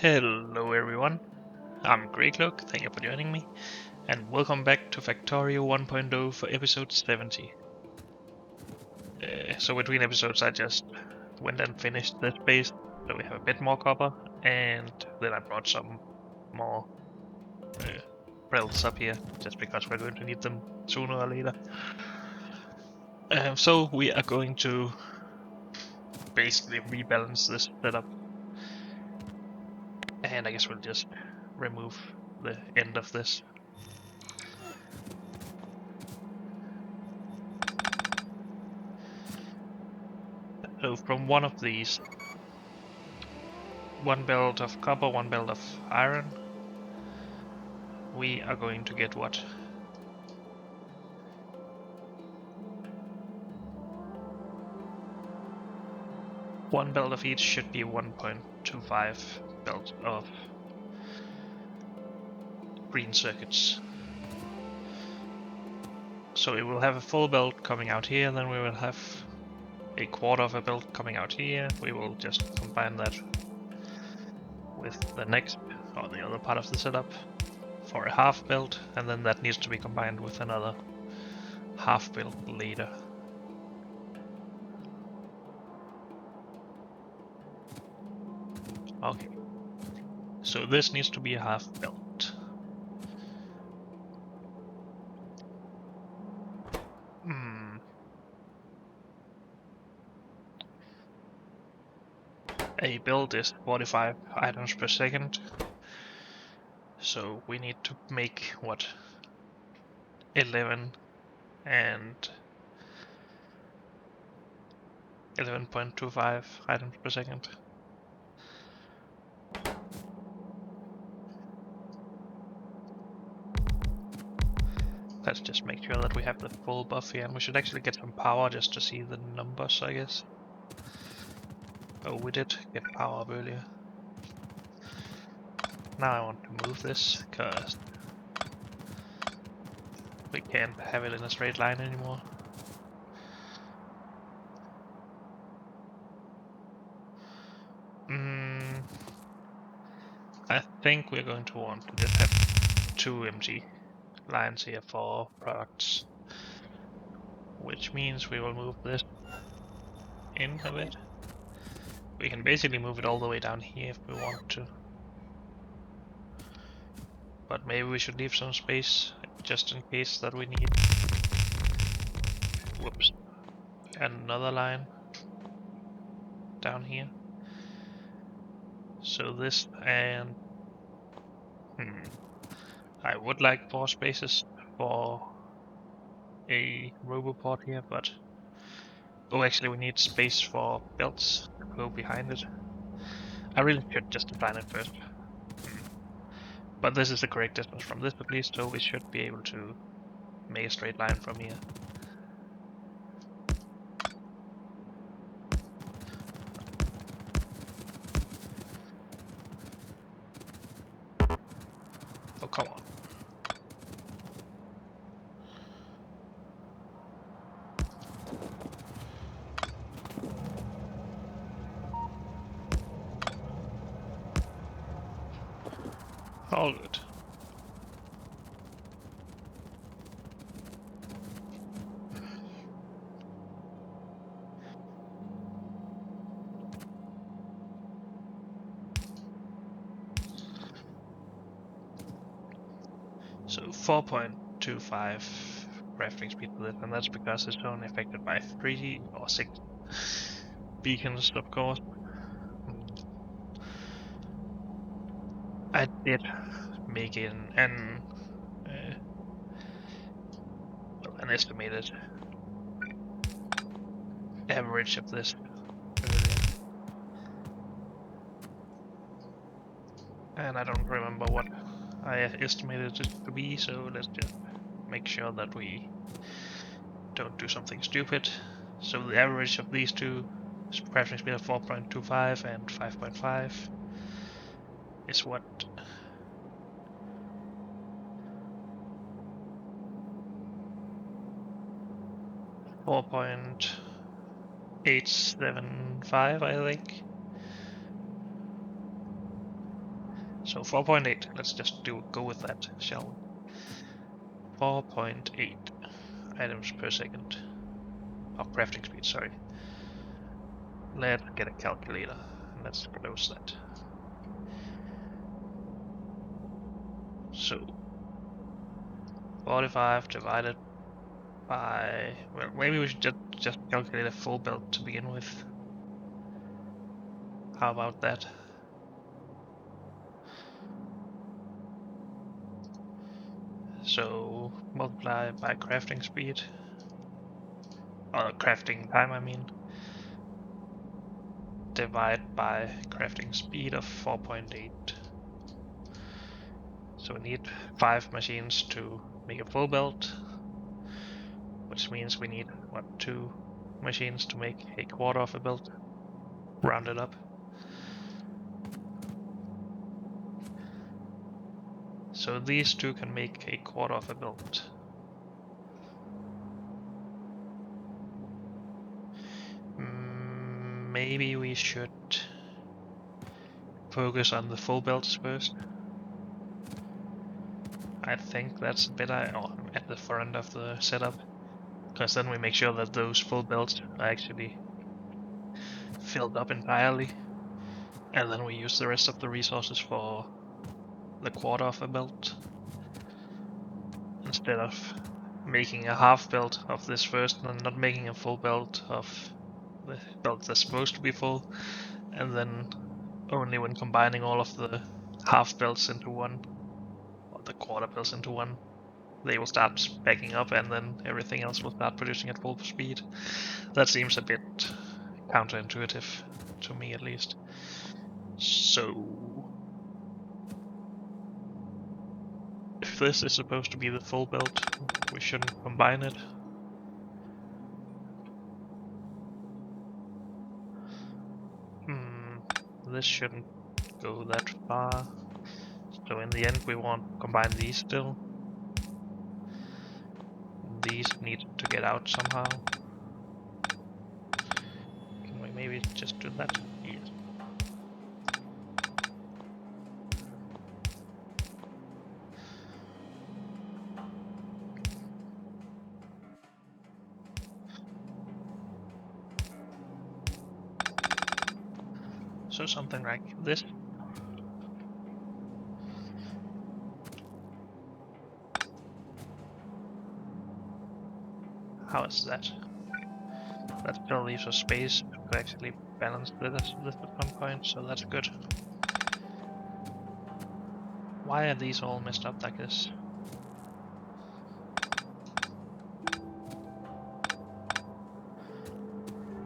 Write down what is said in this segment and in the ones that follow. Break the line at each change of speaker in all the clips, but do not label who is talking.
Hello everyone, I'm Greycloak, thank you for joining me, and welcome back to Factorio 1.0 for episode 70. So between episodes I just went and finished this base, so we have a bit more copper, and then I brought some more belts up here, just because we're going to need them sooner or later. So we are going to basically rebalance this setup, and I guess we'll just remove the end of this. So from one of these, one belt of copper, one belt of iron, we are going to get what? One belt of each should be 1.25 belt of green circuits. So we will have a full belt coming out here, then we will have a quarter of a belt coming out here. We will just combine that with the next, or the other part of the setup, for a half belt, and then that needs to be combined with another half belt later. Okay, so this needs to be a half belt. A build is 45 items per second, so we need to make what? 11 and 11.25 items per second. Let's just make sure that we have the full buff here, and we should actually get some power just to see the numbers, I guess. Oh, we did get power up earlier. Now I want to move this, because we can't have it in a straight line anymore. I think we're going to want to just have 2 empty lines here for products, which means we will move this in a bit. We can basically move it all the way down here if we want to. But maybe we should leave some space just in case that we need. Whoops. Another line down here. So this and I would like 4 spaces for a roboport here, but oh, actually we need space for belts to go behind it. I really should just design it first. But this is the correct distance from this at least, so we should be able to make a straight line from here. Oh, come on. All good. So 4.25 crafting speed for this, and that's because it's only affected by 3 or 6 beacons, of course. I did make an estimated average of this earlier, and I don't remember what I estimated it to be, so let's just make sure that we don't do something stupid. So the average of these two, crafting speed of 4.25 and 5.5, is what? 4.875, I think. So 4.8, let's just go with that, shall we? 4.8 items per second of crafting speed, sorry. Let's get a calculator, and let's close that. So 45 divided by, well, maybe we should just calculate a full build to begin with. How about that? So multiply by crafting speed, or crafting time I mean, divide by crafting speed of 4.8. So we need 5 machines to make a full build, which means we need, what, 2 machines to make a quarter of a build, rounded up. So these 2 can make a quarter of a build. Maybe we should focus on the full builds first. I think that's a bit at the front of the setup, because then we make sure that those full builds are actually filled up entirely, and then we use the rest of the resources for the quarter of a build, instead of making a half build of this first and not making a full build of the build that's supposed to be full, and then only when combining all of the half builds into one, or the quarter builds into one, they will start backing up, and then everything else will start producing at full speed. That seems a bit counterintuitive, to me at least. So if this is supposed to be the full build, we shouldn't combine it. This shouldn't go that far. So in the end we want to combine these still. These need to get out somehow. Can we maybe just do that? Yes. So something like this. How is that? That still leaves us space to actually balance this at some point, so that's good. Why are these all messed up like this?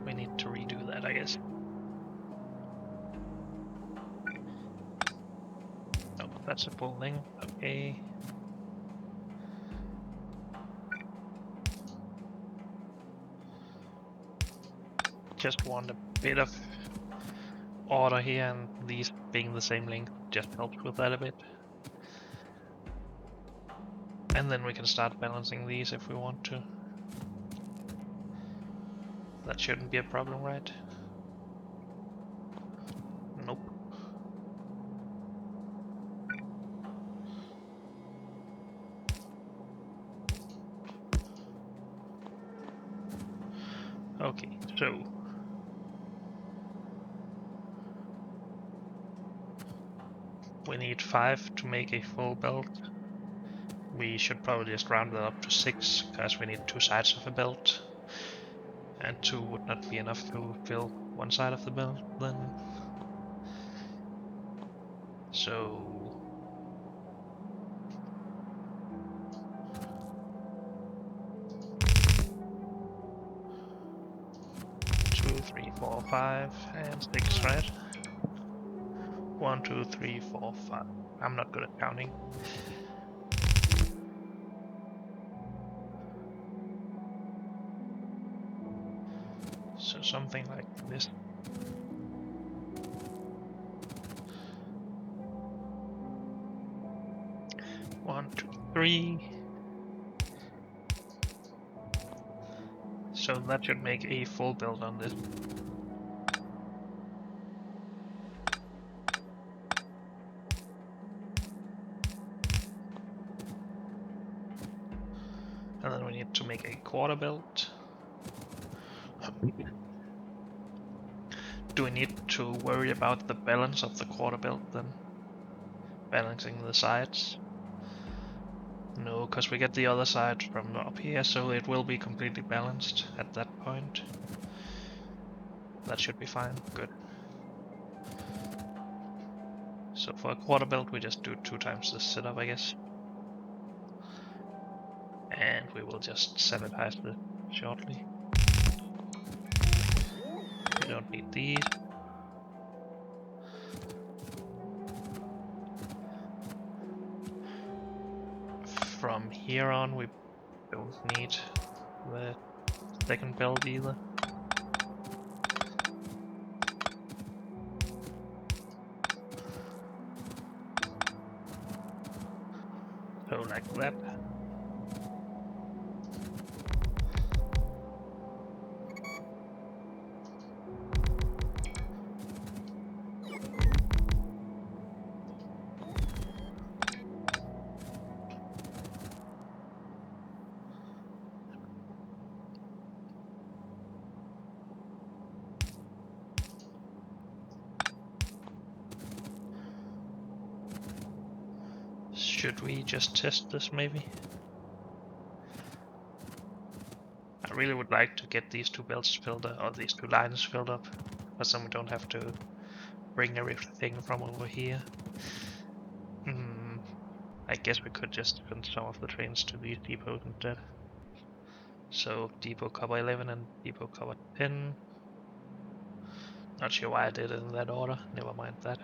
We need to redo that, I guess. Oh, that's a full thing. Okay. Just want a bit of order here, and these being the same length just helps with that a bit. And then we can start balancing these if we want to. That shouldn't be a problem, right? Nope. Okay, so we need 5 to make a full belt. We should probably just round that up to 6, because we need 2 sides of a belt. And 2 would not be enough to fill one side of the belt then. So 2, 3, 4, 5, and 6, right? 1, 2, 3, 4, 5. I'm not good at counting. So something like this. One, two, three. So that should make a full build on this. And then we need to make a quarter belt. Do we need to worry about the balance of the quarter belt then? Balancing the sides? No, because we get the other side from up here, so it will be completely balanced at that point. That should be fine. Good. So for a quarter belt, we just do 2 times this setup, I guess. And we will just sanitize it shortly. We don't need these. From here on, we don't need the second belt either. So like that. Should we just test this maybe? I really would like to get these 2 belts filled up, or these 2 lines filled up, because then we don't have to bring everything from over here. I guess we could just send some of the trains to these depots instead. So depot cover 11 and depot cover 10. Not sure why I did it in that order, never mind that.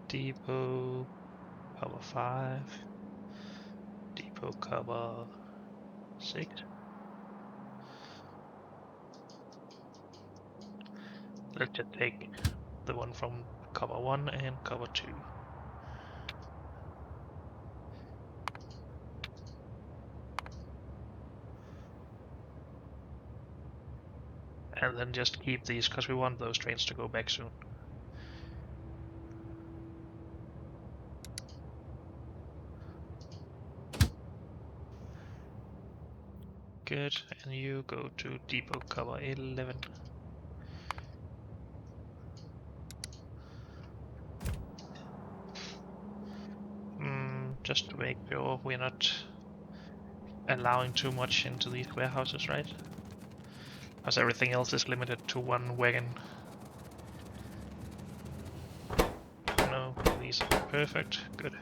Depot cover 5. Depot cover 6. Let's just take the one from cover 1 and cover 2. And then just keep these, because we want those trains to go back soon. Good, and you go to depot cover 11. Just to make sure we're not allowing too much into these warehouses, right? Because everything else is limited to 1 wagon. No, these are perfect. Good.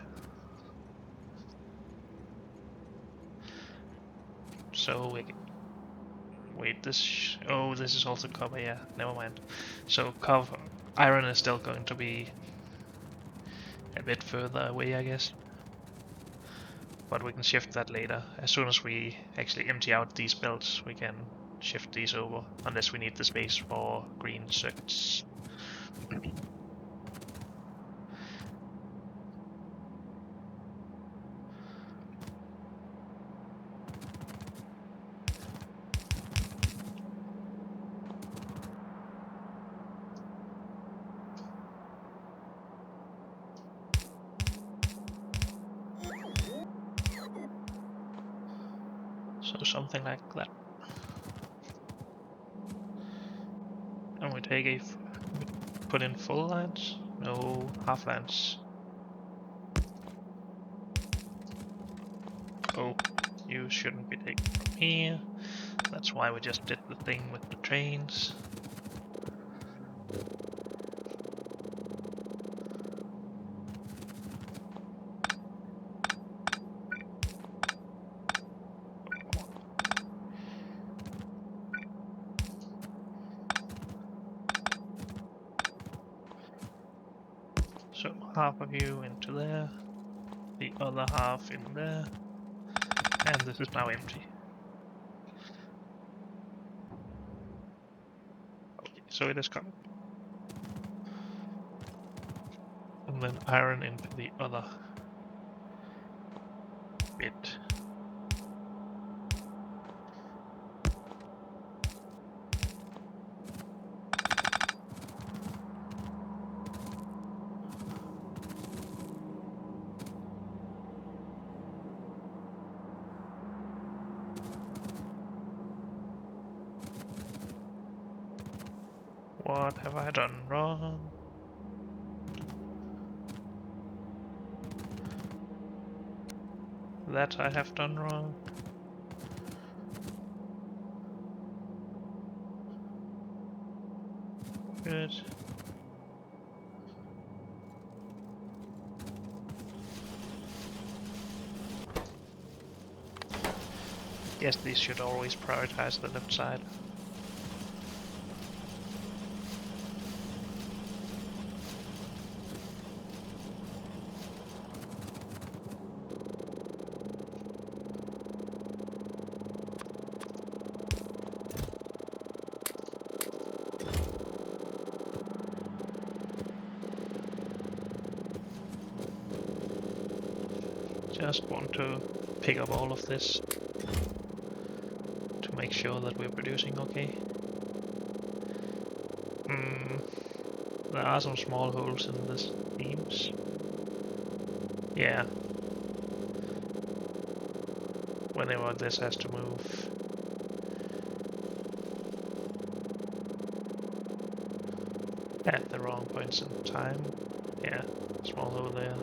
So wait, this oh, this is also cover. Yeah, never mind. So cover iron is still going to be a bit further away, I guess. But we can shift that later. As soon as we actually empty out these belts, we can shift these over, unless we need the space for green circuits. So something like that. And we take put in full lines? No, half lines. Oh, you shouldn't be taken from here. That's why we just did the thing with the trains. So half of you into there, the other half in there, and this is now empty. Okay, so it is coming. And then iron into the other bit. What have I done wrong? That I have done wrong. Good. Guess these should always prioritize the left side. Just want to pick up all of this to make sure that we're producing okay. There are some small holes in this beams. Yeah. Whenever this has to move. At the wrong points in time. Yeah, small hole there.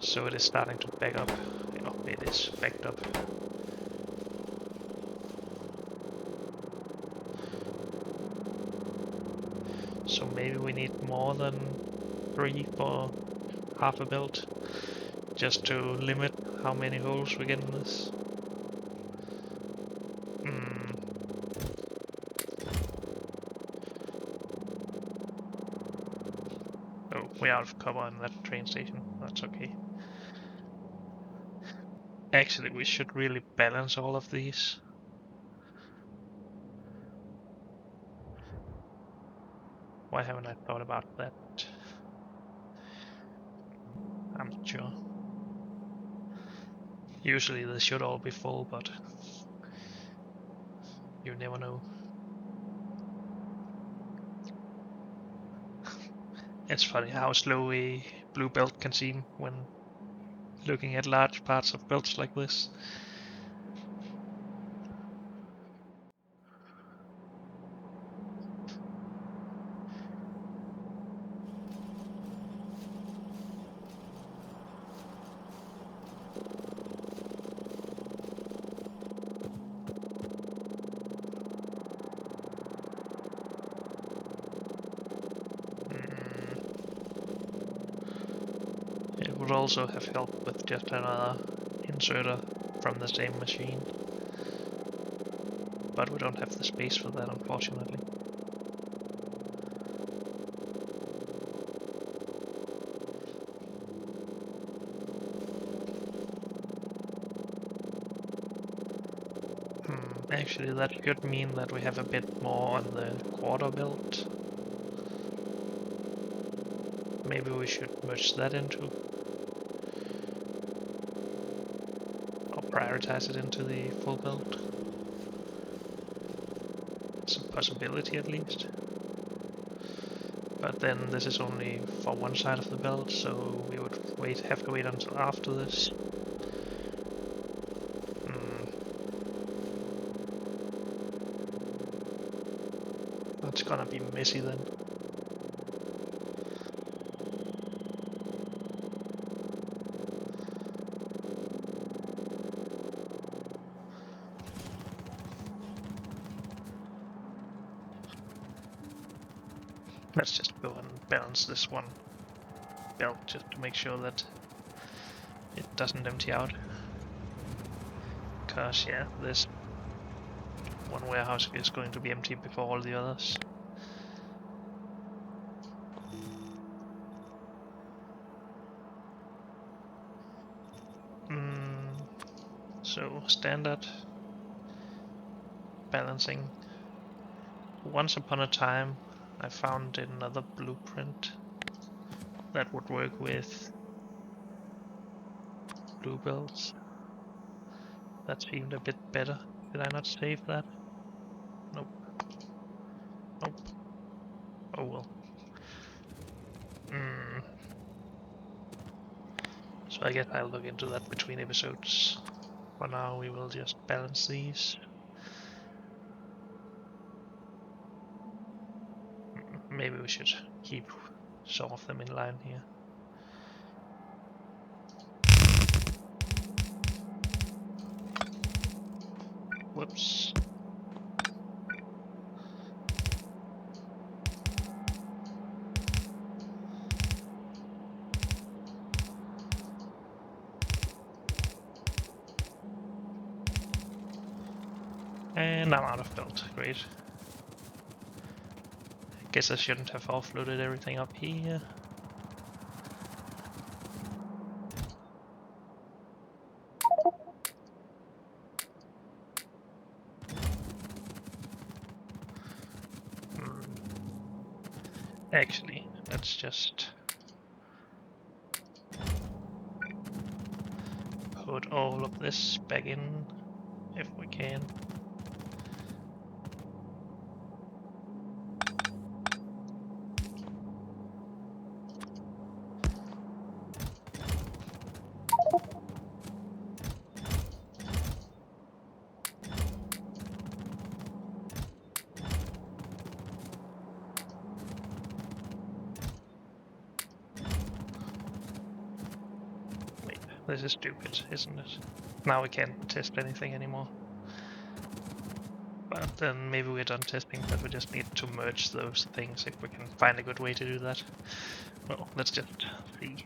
So it is starting to back up. Oh, it is backed up. So maybe we need more than 3 for half a belt, just to limit how many holes we get in this. Oh, we're out of cover in that train station. That's okay. Actually, we should really balance all of these. Why haven't I thought about that? I'm not sure. Usually they should all be full, but you never know. It's funny how slow a blue belt can seem when looking at large parts of belts like this. It would also have helped with just another inserter from the same machine. But we don't have the space for that, unfortunately. Actually, that should mean that we have a bit more on the quarter belt. Maybe we should merge that into, or prioritize it into the full belt. It's a possibility at least. But then this is only for one side of the belt, so we would have to wait until after this. That's gonna be messy then. Let's just go and balance this one belt just to make sure that it doesn't empty out. Because, yeah, this one warehouse is going to be empty before all the others. So, standard balancing. Once upon a time, I found another blueprint that would work with blue belts. That seemed a bit better. Did I not save that? Nope. Nope. Oh well. So I guess I'll look into that between episodes. For now we will just balance these. Maybe we should keep some of them in line here. Whoops. And I'm out of belt. Great. Guess I shouldn't have offloaded everything up here. Actually, let's just put all of this back in if we can. This is stupid, isn't it? Now we can't test anything anymore. But then maybe we're done testing, but we just need to merge those things if we can find a good way to do that. Well, let's just see.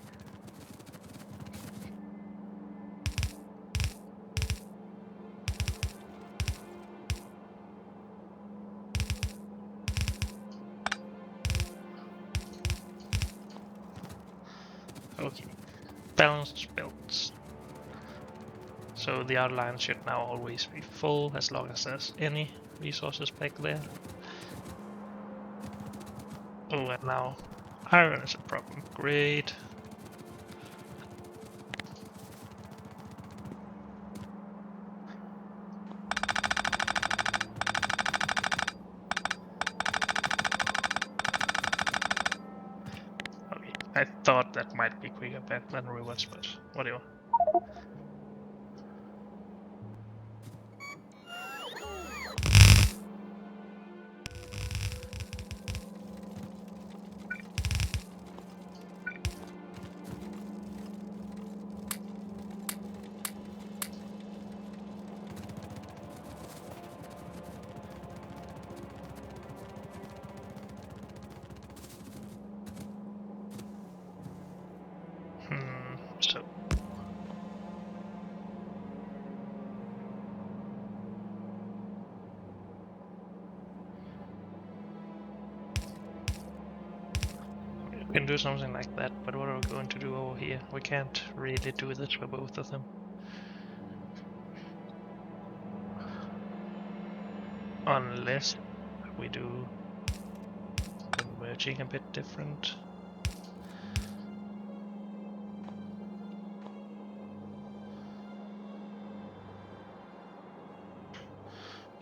Okay, balanced belts. So the outline should now always be full as long as there's any resources back there. Oh, and now iron is a problem. Great. Okay, I thought that might be quicker back than rewards, but whatever. So we can do something like that, but what are we going to do over here? We can't really do this for both of them. Unless we do the merging a bit different.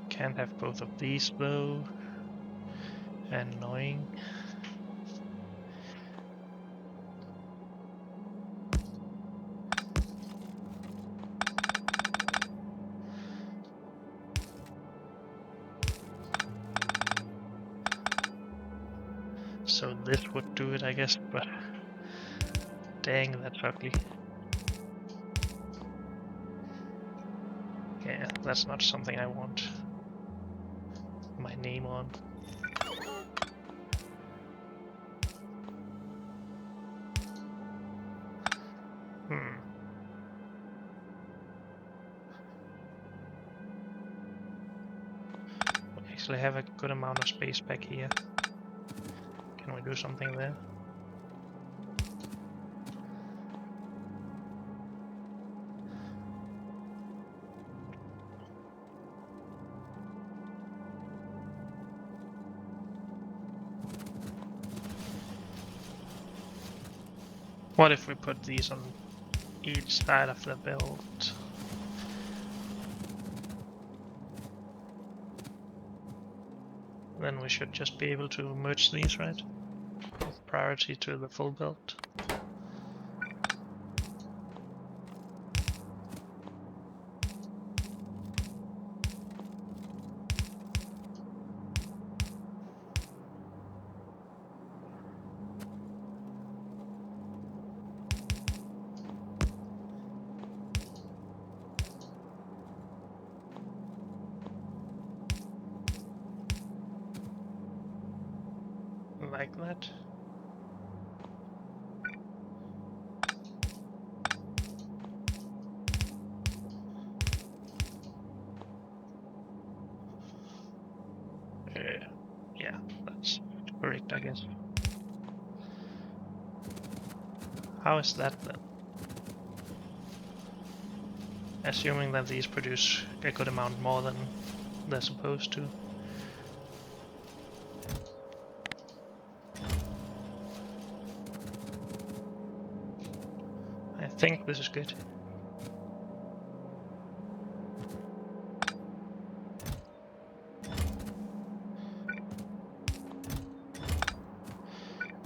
Can't have both of these though. Annoying. So this would do it, I guess, but dang, that's ugly. Yeah, that's not something I want my name on. We actually have a good amount of space back here. Can we do something there? What if we put these on each side of the belt? Then we should just be able to merge these, right? With priority to the full belt. like that. Yeah, that's correct, I guess. How is that then? Assuming that these produce a good amount more than they're supposed to. I think this is good.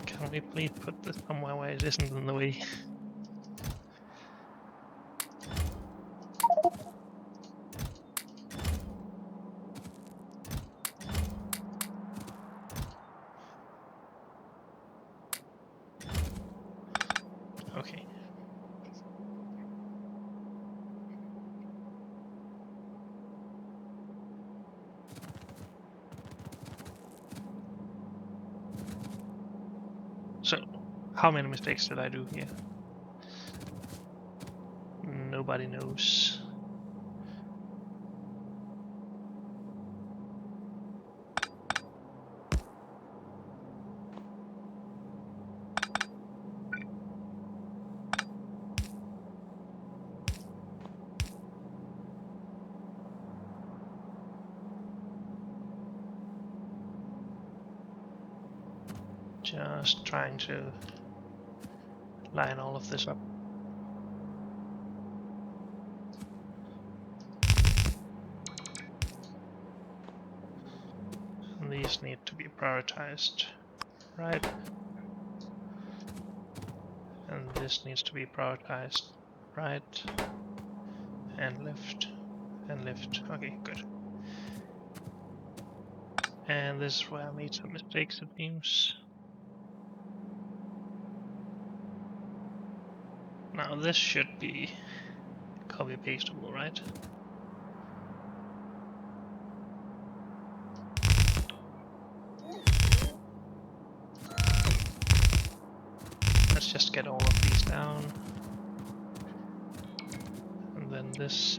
Can we please put this somewhere where it isn't in the way? Okay. So, how many mistakes did I do here? Nobody knows. Just trying to line all of this up. And these need to be prioritized, right? And this needs to be prioritized, right? And left, and left. Okay, good. And this is where I made some mistakes, it seems. Now this should be copy-pastable, right? Let's just get all of these down. And then this.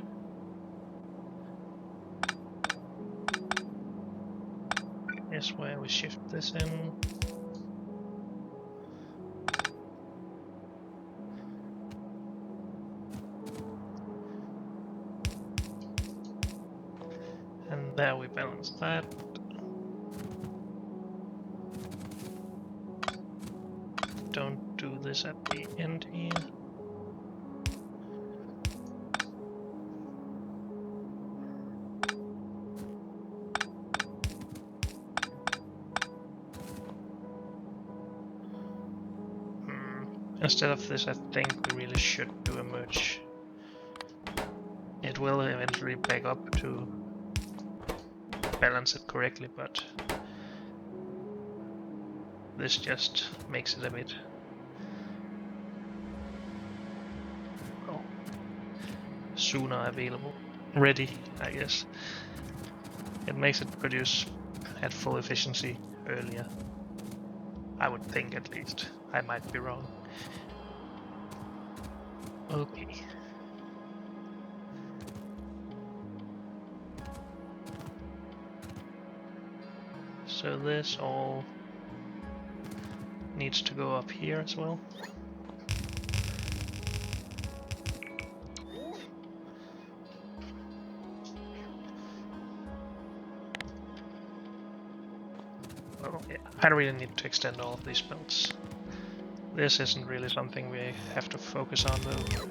Is where we shift this in. And there we balance that. Don't do this at the end here. Instead of this, I think we really should do a merge. It will eventually back up to balance it correctly, but this just makes it a bit, well, sooner available. Ready, I guess. It makes it produce at full efficiency earlier. I would think, at least. I might be wrong. Okay. So this all needs to go up here as well. Well, yeah, I don't really need to extend all of these belts. This isn't really something we have to focus on though.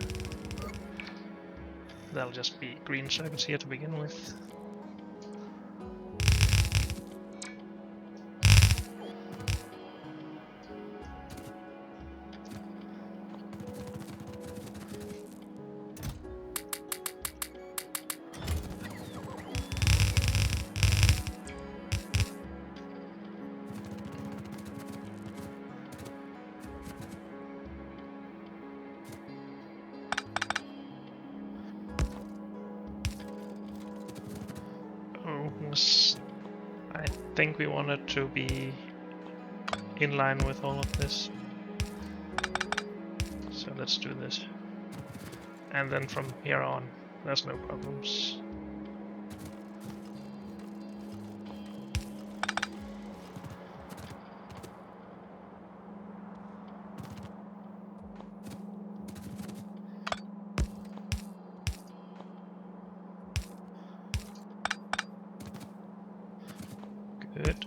That'll just be green circuits here to begin with. I think we want it to be in line with all of this. So let's do this. And then from here on, there's no problems. Good.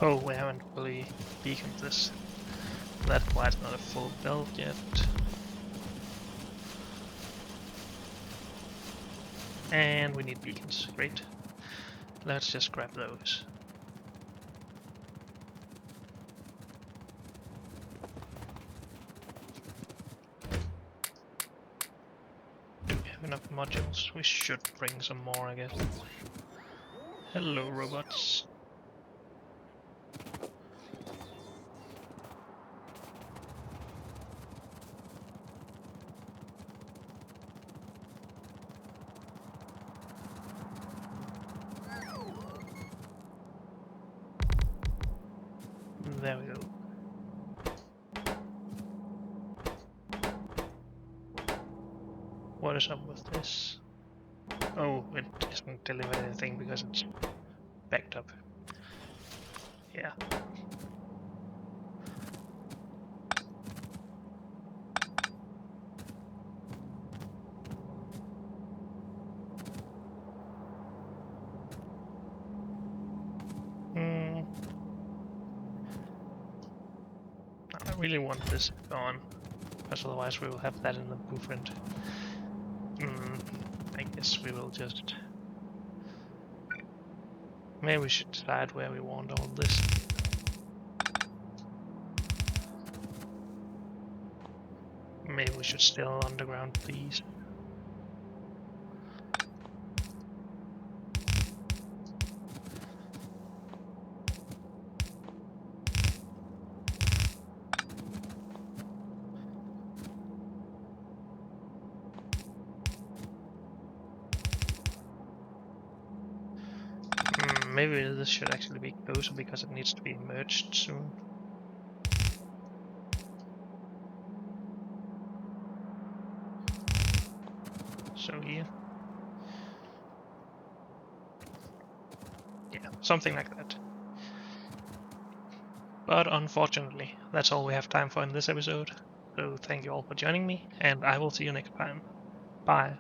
Oh, we haven't fully beaconed this. That's why it's not a full build yet. And we need beacons. Great. Let's just grab those. Do we have enough modules? We should bring some more, I guess. Hello, robots. There we go. What is up with this? Oh, it doesn't deliver anything because it's backed up. Yeah. I really want this gone, because otherwise we will have that in the blueprint. I guess we will just... Maybe we should decide where we want all this. Maybe we should still underground these. Maybe this should actually be closer because it needs to be merged soon. So here. Yeah, something like that. But unfortunately, that's all we have time for in this episode. So thank you all for joining me, and I will see you next time. Bye.